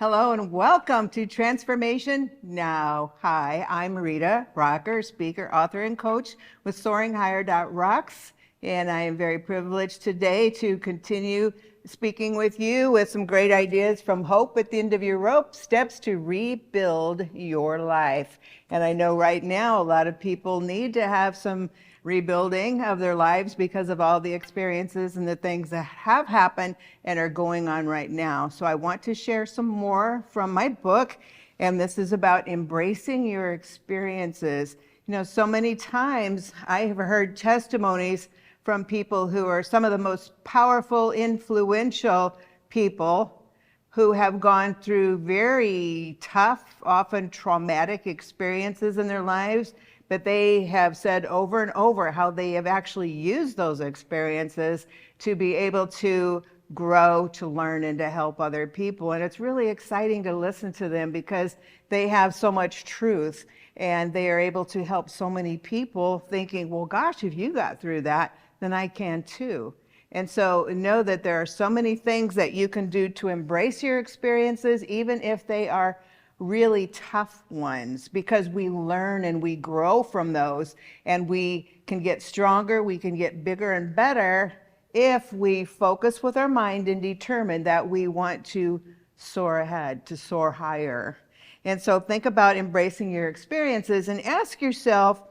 Hello and welcome to Transformation Now. Hi, I'm Rita Rocker, speaker, author, and coach with SoaringHigher.rocks. And I am very privileged today to continue speaking with you with some great ideas from Hope at the End of Your Rope, steps to rebuild your life. And I know right now a lot of people need to have some rebuilding of their lives because of all the experiences and the things that have happened and are going on right now. So I want to share some more from my book, and this is about embracing your experiences. You know, so many times I have heard testimonies from people who are some of the most powerful, influential people who have gone through very tough, often traumatic experiences in their lives, but they have said over and over how they have actually used those experiences to be able to grow, to learn, and to help other people. And it's really exciting to listen to them because they have so much truth and they are able to help so many people thinking, well, gosh, if you got through that, then I can too. And so know that there are so many things that you can do to embrace your experiences, even if they are really tough ones, because we learn and we grow from those, and we can get stronger, we can get bigger and better if we focus with our mind and determine that we want to soar ahead, to soar higher. And so think about embracing your experiences and ask yourself,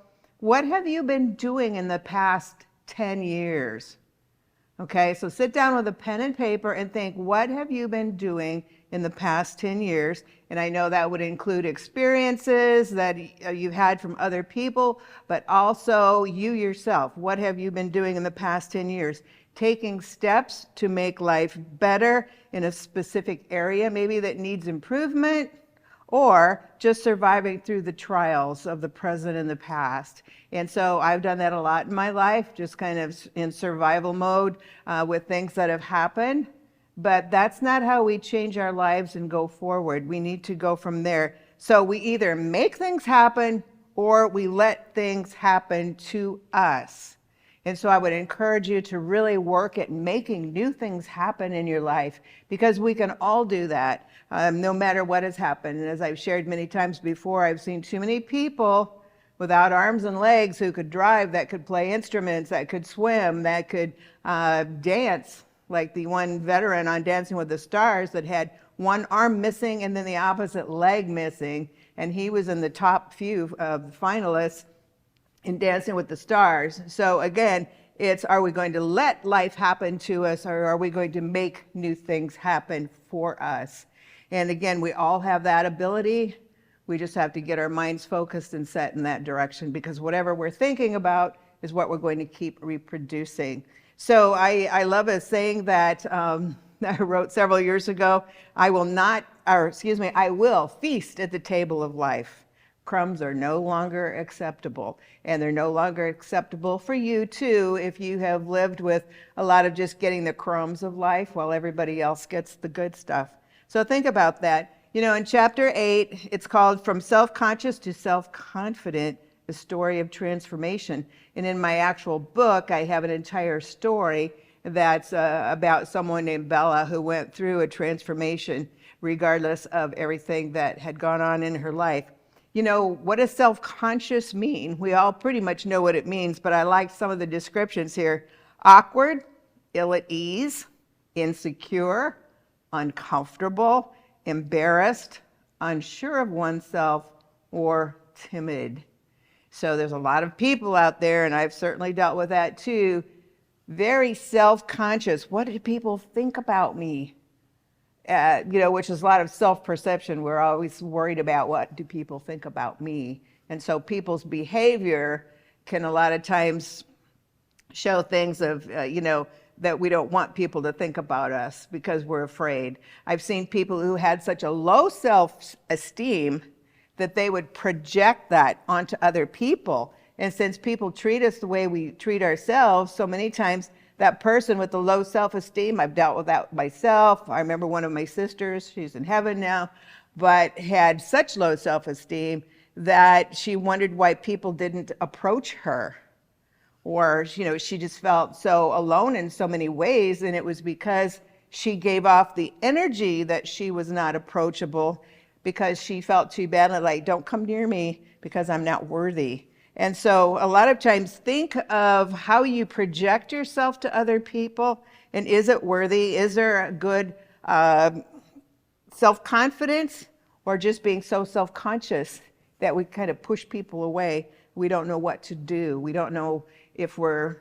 what have you been doing in the past 10 years? Okay, so sit down with a pen and paper and think, what have you been doing in the past 10 years? And I know that would include experiences that you've had from other people, but also you yourself. What have you been doing in the past 10 years? Taking steps to make life better in a specific area, maybe that needs improvement, or just surviving through the trials of the present and the past. And so I've done that a lot in my life, just kind of in survival mode with things that have happened. But that's not how we change our lives and go forward. We need to go from there. So we either make things happen or we let things happen to us. And so I would encourage you to really work at making new things happen in your life, because we can all do that, no matter what has happened. And as I've shared many times before, I've seen too many people without arms and legs who could drive, that could play instruments, that could swim, that could dance, like the one veteran on Dancing with the Stars that had one arm missing and then the opposite leg missing. And he was in the top few of the finalists in Dancing with the Stars. So again, it's, are we going to let life happen to us, or are we going to make new things happen for us? And again, we all have that ability. We just have to get our minds focused and set in that direction, because whatever we're thinking about is what we're going to keep reproducing. So I love a saying that I wrote several years ago: I will feast at the table of life. Crumbs are no longer acceptable, and they're no longer acceptable for you too if you have lived with a lot of just getting the crumbs of life while everybody else gets the good stuff. So think about that. You know, in chapter 8, it's called From Self-Conscious to Self-Confident, a Story of Transformation. And in my actual book, I have an entire story that's about someone named Bella who went through a transformation regardless of everything that had gone on in her life. You know, what does self-conscious mean? We all pretty much know what it means, but I like some of the descriptions here. Awkward, ill at ease, insecure, uncomfortable, embarrassed, unsure of oneself, or timid. So there's a lot of people out there, and I've certainly dealt with that too, very self-conscious. What do people think about me? Which is a lot of self-perception. We're always worried about, what do people think about me? And so people's behavior can a lot of times show things of, that we don't want people to think about us because we're afraid. I've seen people who had such a low self-esteem that they would project that onto other people. And since people treat us the way we treat ourselves, so many times that person with the low self-esteem, I've dealt with that myself. I remember one of my sisters, she's in heaven now, but had such low self-esteem that she wondered why people didn't approach her. Or, she just felt so alone in so many ways, and it was because she gave off the energy that she was not approachable because she felt too badly, like, don't come near me because I'm not worthy. And so a lot of times think of how you project yourself to other people, and is it worthy? Is there a good self-confidence, or just being so self-conscious that we kind of push people away? We don't know what to do. We don't know if we're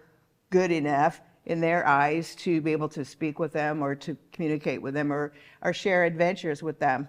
good enough in their eyes to be able to speak with them or to communicate with them or share adventures with them.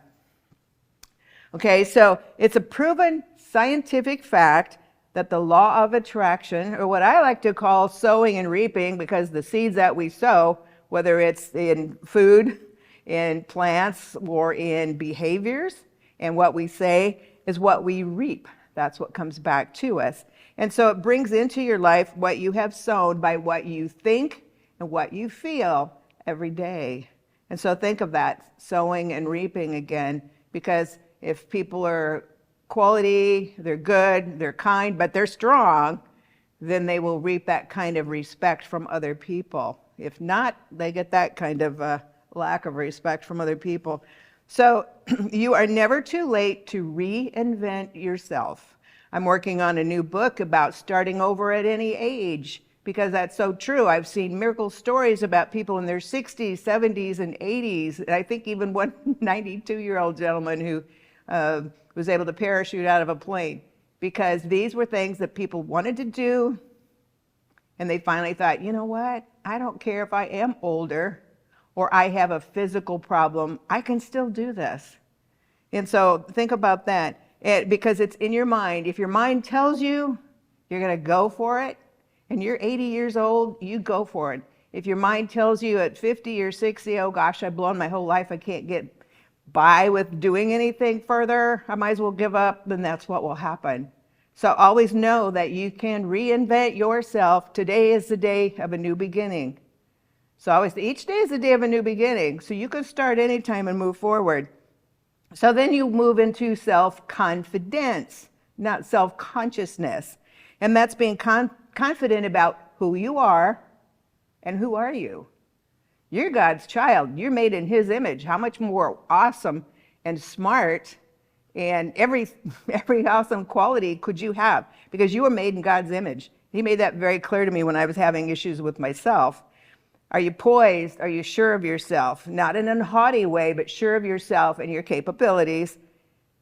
Okay, so it's a proven scientific fact that the law of attraction, or what I like to call sowing and reaping, because the seeds that we sow, whether it's in food, in plants, or in behaviors, and what we say is what we reap. That's what comes back to us. And so it brings into your life what you have sown by what you think and what you feel every day. And so think of that, sowing and reaping again, because if people are quality, they're good, they're kind, but they're strong, then they will reap that kind of respect from other people. If not, they get that kind of lack of respect from other people. So you are never too late to reinvent yourself. I'm working on a new book about starting over at any age, because that's so true. I've seen miracle stories about people in their 60s, 70s, and 80s. And I think even one 92-year-old gentleman who was able to parachute out of a plane, because these were things that people wanted to do. And they finally thought, you know what? I don't care if I am older or I have a physical problem. I can still do this. And so think about that. Because it's in your mind. If your mind tells you you're going to go for it, and you're 80 years old, you go for it. If your mind tells you at 50 or 60, oh gosh, I've blown my whole life, I can't get by with doing anything further, I might as well give up, then that's what will happen. So always know that you can reinvent yourself. Today is the day of a new beginning. So always, each day is the day of a new beginning. So you can start anytime and move forward. So then you move into self-confidence, not self-consciousness. And that's being confident about who you are and who are you. You're God's child. You're made in His image. How much more awesome and smart and every awesome quality could you have? Because you were made in God's image. He made that very clear to me when I was having issues with myself. Are you poised? Are you sure of yourself? Not in a haughty way, but sure of yourself and your capabilities.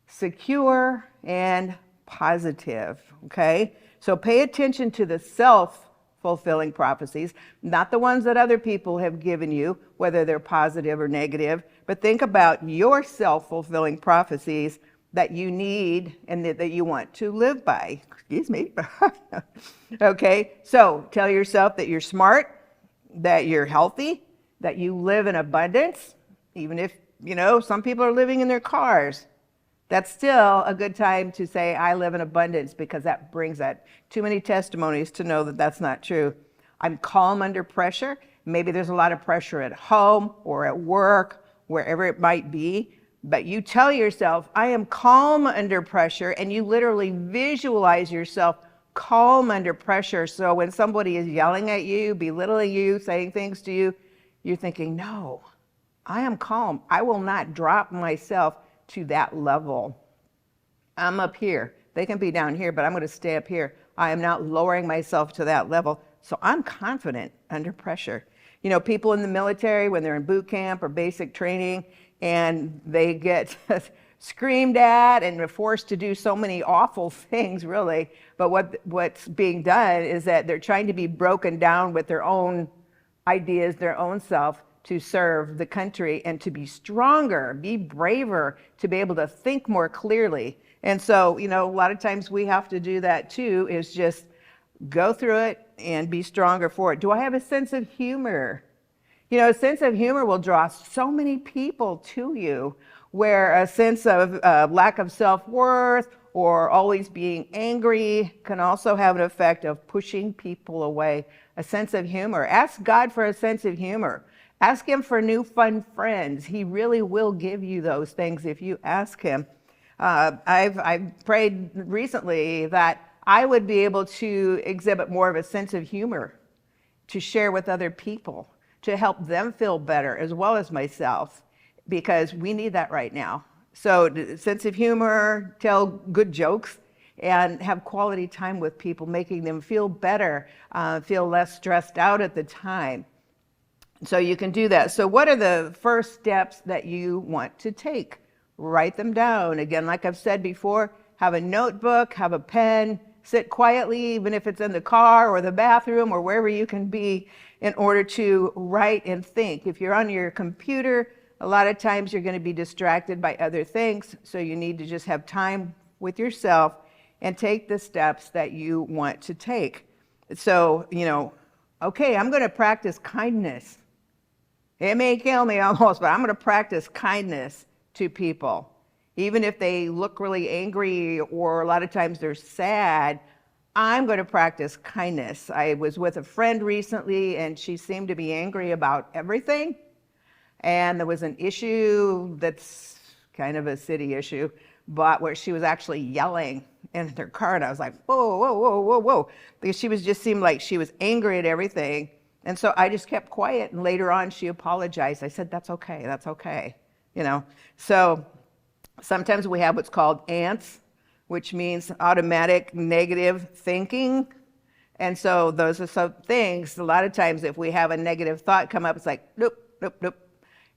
Secure and positive, okay? So pay attention to the self-fulfilling prophecies, not the ones that other people have given you, whether they're positive or negative, but think about your self-fulfilling prophecies that you need and that you want to live by. Excuse me. Okay, so tell yourself that you're smart, that you're healthy, that you live in abundance, even if, some people are living in their cars. That's still a good time to say, I live in abundance, because that brings that. Too many testimonies to know that that's not true. I'm calm under pressure. Maybe there's a lot of pressure at home or at work, wherever it might be. But you tell yourself, I am calm under pressure, and you literally visualize yourself calm under pressure. So when somebody is yelling at you, belittling you, saying things to you, you're thinking, no, I am calm. I will not drop myself to that level. I'm up here. They can be down here, but I'm going to stay up here. I am not lowering myself to that level. So I'm confident under pressure. People in the military, when they're in boot camp or basic training, and they get screamed at and are forced to do so many awful things, really. But what's being done is that they're trying to be broken down with their own ideas, their own self, to serve the country and to be stronger, be braver, to be able to think more clearly. And so, a lot of times we have to do that too, is just go through it and be stronger for it. Do I have a sense of humor? A sense of humor will draw so many people to you, where a sense of lack of self-worth or always being angry can also have an effect of pushing people away. A sense of humor. Ask God for a sense of humor. Ask Him for new fun friends. He really will give you those things if you ask Him. I've prayed recently that I would be able to exhibit more of a sense of humor to share with other people, to help them feel better as well as myself, because we need that right now. So sense of humor, tell good jokes, and have quality time with people, making them feel better, feel less stressed out at the time. So you can do that. So what are the first steps that you want to take? Write them down. Again, like I've said before, have a notebook, have a pen, sit quietly, even if it's in the car or the bathroom or wherever you can be, in order to write and think. If you're on your computer, a lot of times you're going to be distracted by other things, so you need to just have time with yourself and take the steps that you want to take. So, okay, I'm going to practice kindness. It may kill me almost, but I'm going to practice kindness to people. Even if they look really angry or a lot of times they're sad, I'm going to practice kindness. I was with a friend recently and she seemed to be angry about everything. And there was an issue that's kind of a city issue, but where she was actually yelling in her car. And I was like, whoa, whoa, whoa, whoa, whoa. Because she just seemed like she was angry at everything. And so I just kept quiet. And later on, she apologized. I said, that's okay. That's okay. So sometimes we have what's called ANTS, which means automatic negative thinking. And so those are some things, a lot of times if we have a negative thought come up, it's like, nope, nope, nope,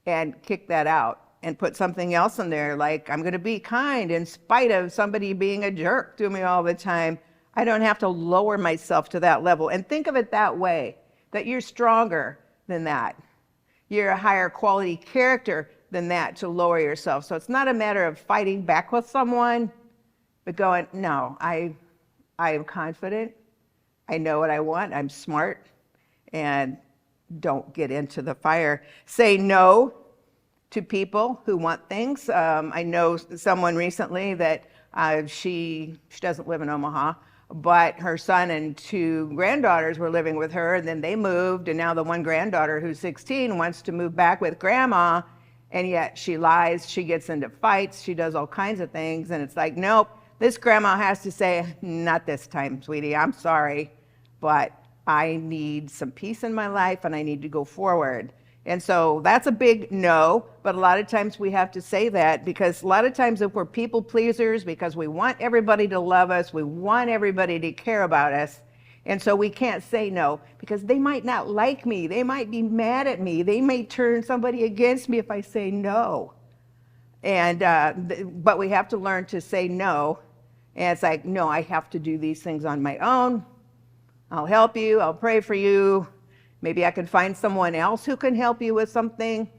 and kick that out and put something else in there, like I'm going to be kind in spite of somebody being a jerk to me all the time. I don't have to lower myself to that level. And think of it that way, that you're stronger than that. You're a higher quality character than that to lower yourself. So it's not a matter of fighting back with someone, but going, no, I am confident. I know what I want. I'm smart. And don't get into the fire. Say no to people who want things. I know someone recently that she doesn't live in Omaha, but her son and 2 granddaughters were living with her, and then they moved, and now the one granddaughter who's 16 wants to move back with grandma, and yet she lies, she gets into fights, she does all kinds of things, and it's like, nope, this grandma has to say, not this time, sweetie, I'm sorry, but I need some peace in my life and I need to go forward. And so that's a big no, but a lot of times we have to say that, because a lot of times if we're people pleasers, because we want everybody to love us, we want everybody to care about us, and so we can't say no, because they might not like me, they might be mad at me, they may turn somebody against me if I say no. And but we have to learn to say no, and it's like, no, I have to do these things on my own. I'll help you, I'll pray for you. Maybe I can find someone else who can help you with something.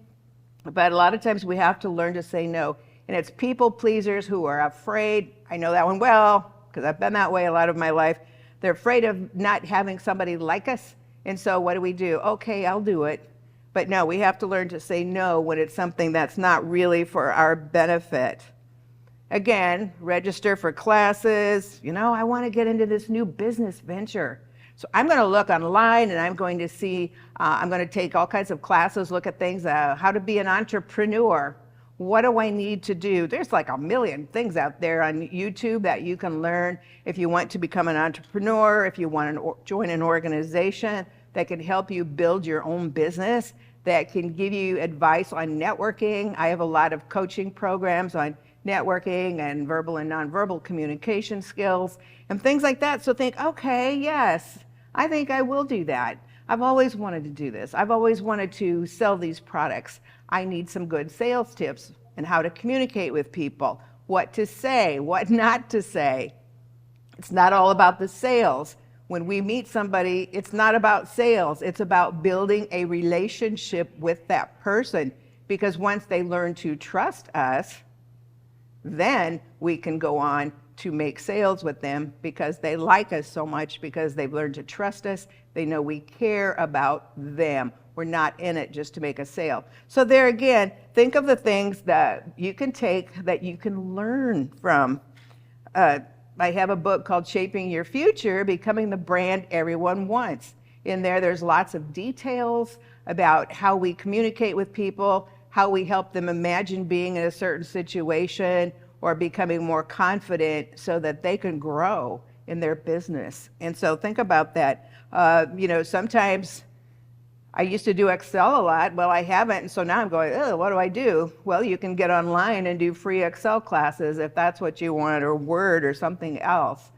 But a lot of times we have to learn to say no. And it's people pleasers who are afraid. I know that one well, because I've been that way a lot of my life. They're afraid of not having somebody like us. And so what do? Okay, I'll do it. But no, we have to learn to say no when it's something that's not really for our benefit. Again, register for classes. I want to get into this new business venture. So I'm going to look online and I'm going to see, I'm going to take all kinds of classes, look at things, how to be an entrepreneur. What do I need to do? There's like a million things out there on YouTube that you can learn if you want to become an entrepreneur, if you want to join an organization that can help you build your own business, that can give you advice on networking. I have a lot of coaching programs on networking and verbal and nonverbal communication skills and things like that. So think, okay, yes, I think I will do that. I've always wanted to do this. I've always wanted to sell these products. I need some good sales tips and how to communicate with people, what to say, what not to say. It's not all about the sales. When we meet somebody, it's not about sales. It's about building a relationship with that person, because once they learn to trust us, then we can go on to make sales with them, because they like us so much, because they've learned to trust us. They know we care about them. We're not in it just to make a sale. So there again, think of the things that you can take, that you can learn from. I have a book called Shaping Your Future, Becoming the Brand Everyone Wants. In there's lots of details about how we communicate with people, how we help them imagine being in a certain situation or becoming more confident so that they can grow in their business. And so think about that. Sometimes I used to do Excel a lot. Well, I haven't, and so now I'm going, oh, what do I do? Well, you can get online and do free Excel classes if that's what you want, or Word or something else.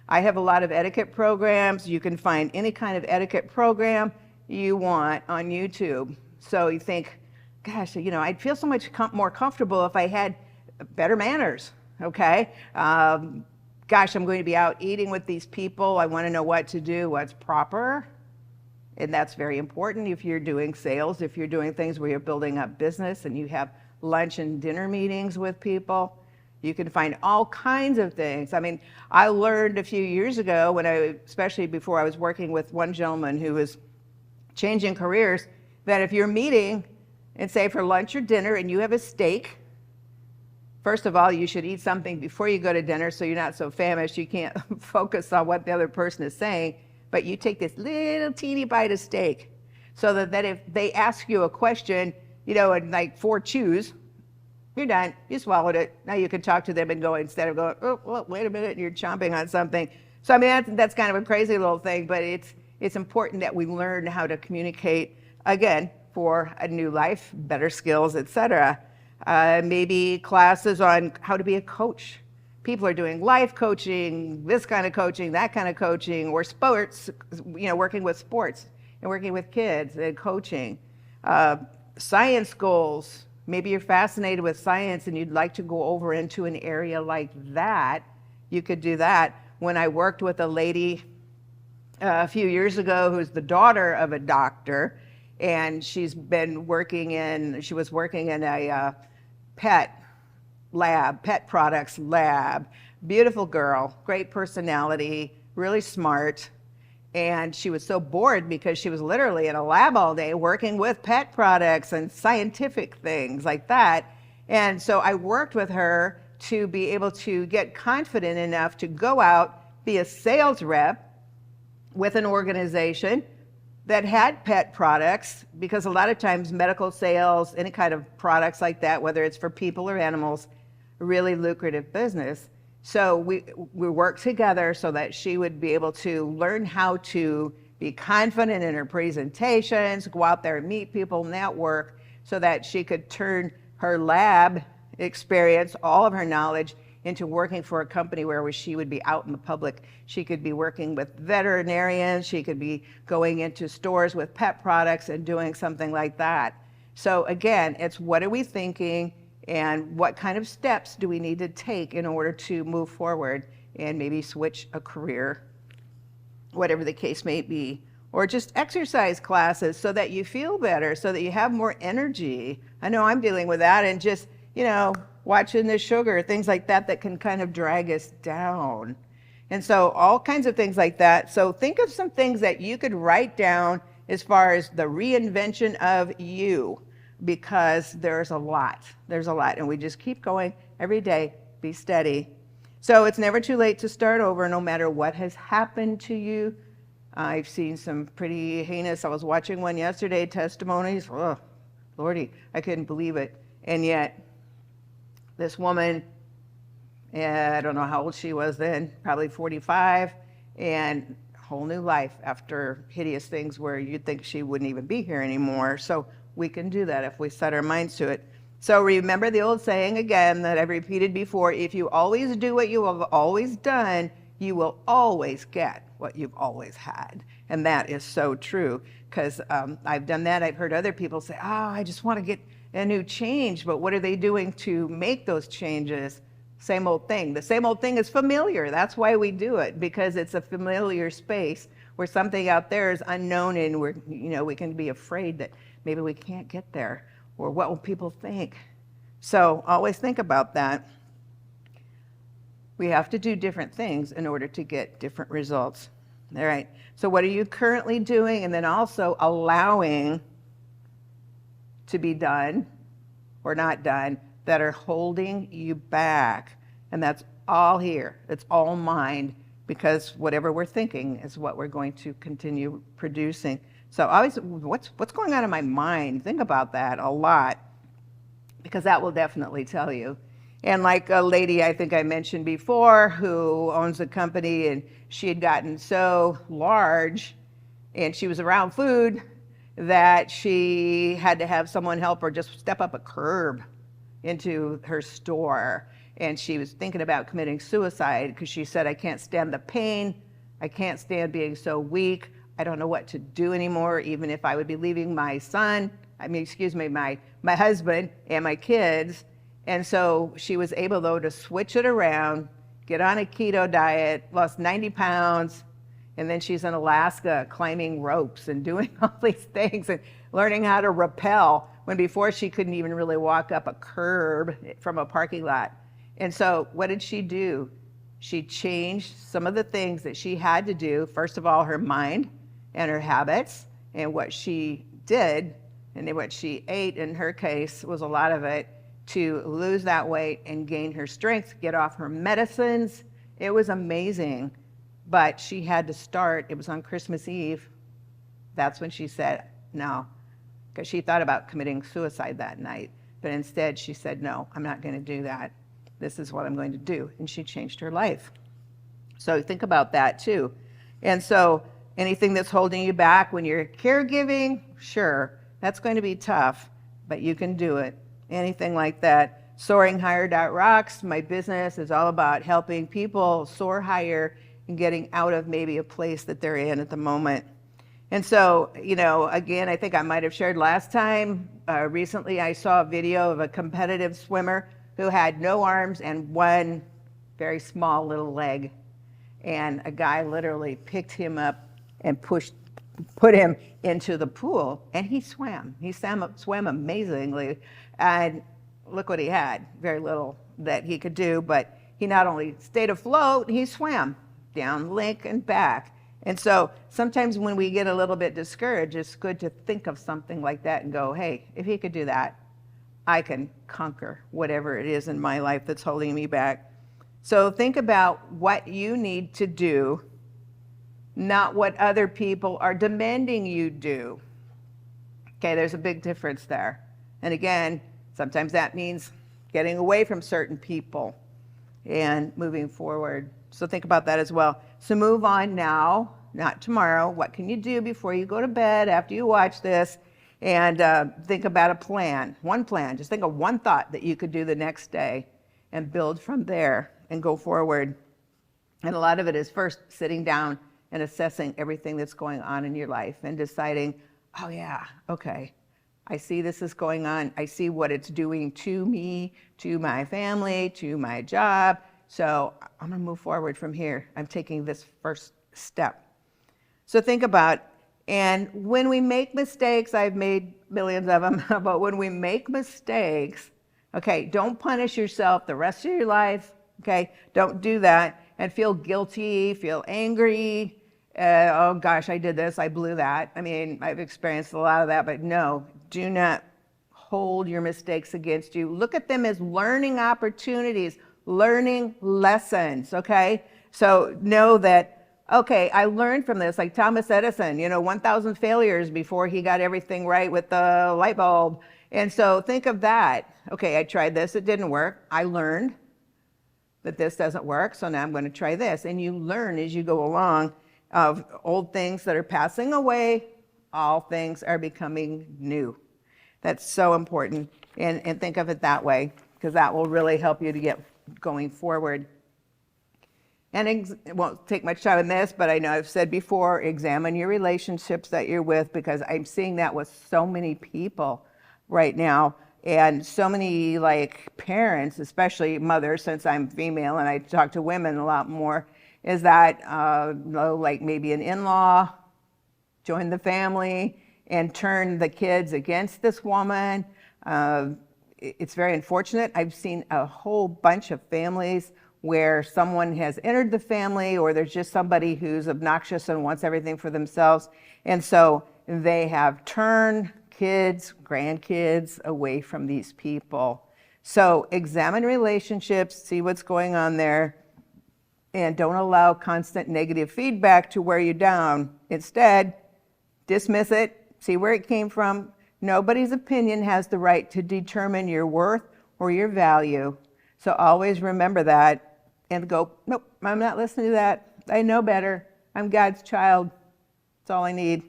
I have a lot of etiquette programs. You can find any kind of etiquette program you want on YouTube. So you think, gosh, I'd feel so much more comfortable if I had better manners, okay? Gosh, I'm going to be out eating with these people. I want to know what to do, what's proper. And that's very important if you're doing sales, if you're doing things where you're building up business and you have lunch and dinner meetings with people. You can find all kinds of things. I mean, I learned a few years ago especially before I was working with one gentleman who was changing careers, that if you're meeting and say for lunch or dinner and you have a steak, first of all, you should eat something before you go to dinner so you're not so famished you can't focus on what the other person is saying. But you take this little teeny bite of steak so that if they ask you a question, and like 4 chews, you're done. You swallowed it. Now you can talk to them and go, instead of going, oh, well, wait a minute, and you're chomping on something. So I mean, that's kind of a crazy little thing, but it's important that we learn how to communicate, again, for a new life, better skills, etc. Maybe classes on how to be a coach. People are doing life coaching, this kind of coaching, that kind of coaching, or sports, working with sports and working with kids and coaching. Science goals. Maybe you're fascinated with science and you'd like to go over into an area like that. You could do that. When I worked with a lady a few years ago who's the daughter of a doctor, and she was working in a pet products lab. Beautiful girl, great personality, really smart. And she was so bored because she was literally in a lab all day working with pet products and scientific things like that. And so I worked with her to be able to get confident enough to go out, be a sales rep with an organization that had pet products, because a lot of times medical sales, any kind of products like that, whether it's for people or animals, really lucrative business. So we worked together so that she would be able to learn how to be confident in her presentations, go out there and meet people, network, so that she could turn her lab experience, all of her knowledge, into working for a company where she would be out in the public. She could be working with veterinarians, she could be going into stores with pet products and doing something like that. So again, it's what are we thinking and what kind of steps do we need to take in order to move forward and maybe switch a career, whatever the case may be. Or just exercise classes so that you feel better, so that you have more energy. I know I'm dealing with that, and just, watching the sugar, things like that can kind of drag us down. And so all kinds of things like that. So think of some things that you could write down as far as the reinvention of you, because there's a lot, and we just keep going every day, be steady. So it's never too late to start over, no matter what has happened to you. I've seen some pretty heinous, I was watching one yesterday, testimonies, oh, Lordy, I couldn't believe it. And yet, this woman, I don't know how old she was then, probably 45, and whole new life after hideous things where you'd think she wouldn't even be here anymore. So we can do that if we set our minds to it. So remember the old saying again that I've repeated before, if you always do what you have always done, you will always get what you've always had. And that is so true, because I've done that. I've heard other people say, I just want to get a new change, but what are they doing to make those changes? Same old thing. The same old thing is familiar. That's why we do it, because it's a familiar space where something out there is unknown, and we can be afraid that maybe we can't get there, or what will people think? So always think about that. We have to do different things in order to get different results. All right, so what are you currently doing, and then also allowing to be done or not done that are holding you back? And that's all here. It's all mind, because whatever we're thinking is what we're going to continue producing. So always, what's going on in my mind? Think about that a lot, because that will definitely tell you. And like a lady I think I mentioned before who owns a company, and she had gotten so large and she was around food that she had to have someone help her just step up a curb into her store. And she was thinking about committing suicide because she said, I can't stand the pain. I can't stand being so weak. I don't know what to do anymore, even if I would be leaving my son, my husband and my kids. And so she was able, though, to switch it around, get on a keto diet, lost 90 pounds, and then she's in Alaska climbing ropes and doing all these things and learning how to rappel, when before she couldn't even really walk up a curb from a parking lot. And so what did she do? She changed some of the things that she had to do. First of all, her mind and her habits, and what she did and what she ate, in her case, was a lot of it, to lose that weight and gain her strength, get off her medicines. It was amazing. But she had to start. It was on Christmas Eve. That's when she said no, because she thought about committing suicide that night. But instead she said, no, I'm not going to do that. This is what I'm going to do. And she changed her life. So think about that too. And so anything that's holding you back when you're caregiving, sure, that's going to be tough, but you can do it. Anything like that. SoaringHigher.rocks, my business is all about helping people soar higher and getting out of maybe a place that they're in at the moment. And so, again, I think I might have shared last time, recently I saw a video of a competitive swimmer who had no arms and one very small little leg. And a guy literally picked him up and put him into the pool, and he swam. He swam amazingly. And look what he had. Very little that he could do, but he not only stayed afloat, he swam down lake and back. And so sometimes when we get a little bit discouraged, it's good to think of something like that and go, hey, if he could do that, I can conquer whatever it is in my life that's holding me back. So think about what you need to do, not what other people are demanding you do. Okay, there's a big difference there. And again, sometimes that means getting away from certain people and moving forward. So think about that as well. So move on now, not tomorrow. What can you do before you go to bed after you watch this? And think about a plan, one plan. Just think of one thought that you could do the next day and build from there and go forward. And a lot of it is first sitting down and assessing everything that's going on in your life and deciding, oh yeah, okay, I see this is going on. I see what it's doing to me, to my family, to my job. So I'm gonna move forward from here. I'm taking this first step. So think about, and when we make mistakes, I've made millions of them, but when we make mistakes, okay, don't punish yourself the rest of your life, okay? Don't do that and feel guilty, feel angry. Oh gosh, I did this, I blew that. I mean, I've experienced a lot of that, but no, do not hold your mistakes against you. Look at them as learning opportunities, learning lessons, okay? So know that, okay, I learned from this, like Thomas Edison, 1,000 failures before he got everything right with the light bulb. And so think of that. Okay, I tried this, it didn't work. I learned that this doesn't work, so now I'm going to try this. And you learn as you go along of old things that are passing away, all things are becoming new. That's so important. And think of it that way, because that will really help you to get going forward. And it won't take much time in this, but I know I've said before, examine your relationships that you're with, because I'm seeing that with so many people right now. And so many like parents, especially mothers, since I'm female and I talk to women a lot more, is that like maybe an in-law join the family and turn the kids against this woman. It's very unfortunate. I've seen a whole bunch of families where someone has entered the family, or there's just somebody who's obnoxious and wants everything for themselves. And so they have turned kids, grandkids away from these people. So examine relationships, see what's going on there, and don't allow constant negative feedback to wear you down. Instead, dismiss it, see where it came from. Nobody's opinion has the right to determine your worth or your value. So always remember that and go, nope, I'm not listening to that. I know better. I'm God's child. That's all I need.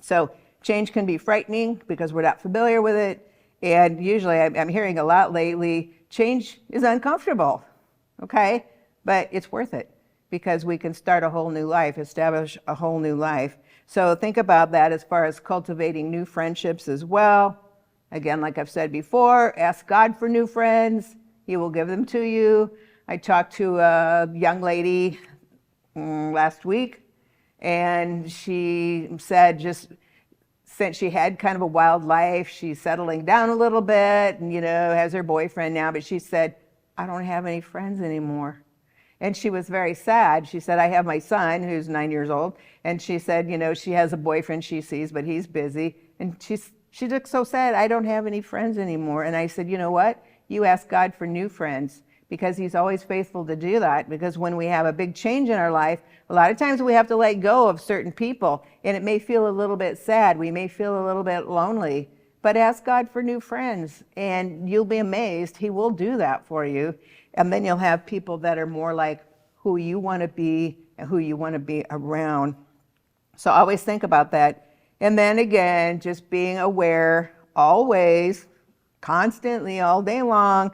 So Change can be frightening because we're not familiar with it. And usually I'm hearing a lot lately, change is uncomfortable, okay? But it's worth it because we can start a whole new life, establish a whole new life. So think about that as far as cultivating new friendships as well. Again, like I've said before, ask God for new friends. He will give them to you. I talked to a young lady last week, and she said just since she had kind of a wild life, she's settling down a little bit and, has her boyfriend now, but she said, I don't have any friends anymore. And she was very sad. She said, I have my son who's 9 years old. And she said, she has a boyfriend she sees, but he's busy. And she looked so sad, I don't have any friends anymore. And I said, you know what? You ask God for new friends because he's always faithful to do that. Because when we have a big change in our life, a lot of times we have to let go of certain people. And it may feel a little bit sad. We may feel a little bit lonely. But ask God for new friends and you'll be amazed. He will do that for you. And then you'll have people that are more like who you want to be and who you want to be around. So always think about that. And then again, just being aware always, constantly, all day long,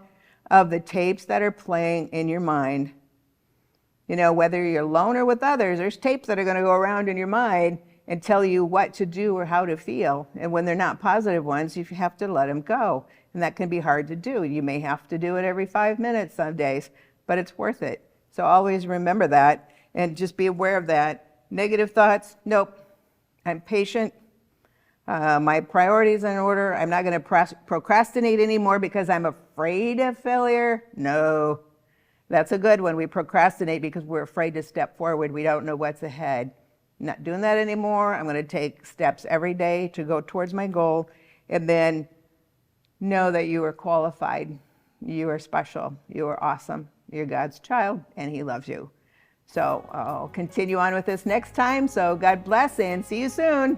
of the tapes that are playing in your mind. Whether you're alone or with others, there's tapes that are going to go around in your mind and tell you what to do or how to feel. And when they're not positive ones, you have to let them go. And that can be hard to do. You may have to do it every 5 minutes some days, but it's worth it. So always remember that and just be aware of that. Negative thoughts, nope. I'm patient. My priorities in order. I'm not going to procrastinate anymore because I'm afraid of failure. No, that's a good one. We procrastinate because we're afraid to step forward. We don't know what's ahead. I'm not doing that anymore. I'm going to take steps every day to go towards my goal. And then know that you are qualified. You are special. You are awesome. You're God's child, and he loves you. So I'll continue on with this next time. So God bless and see you soon.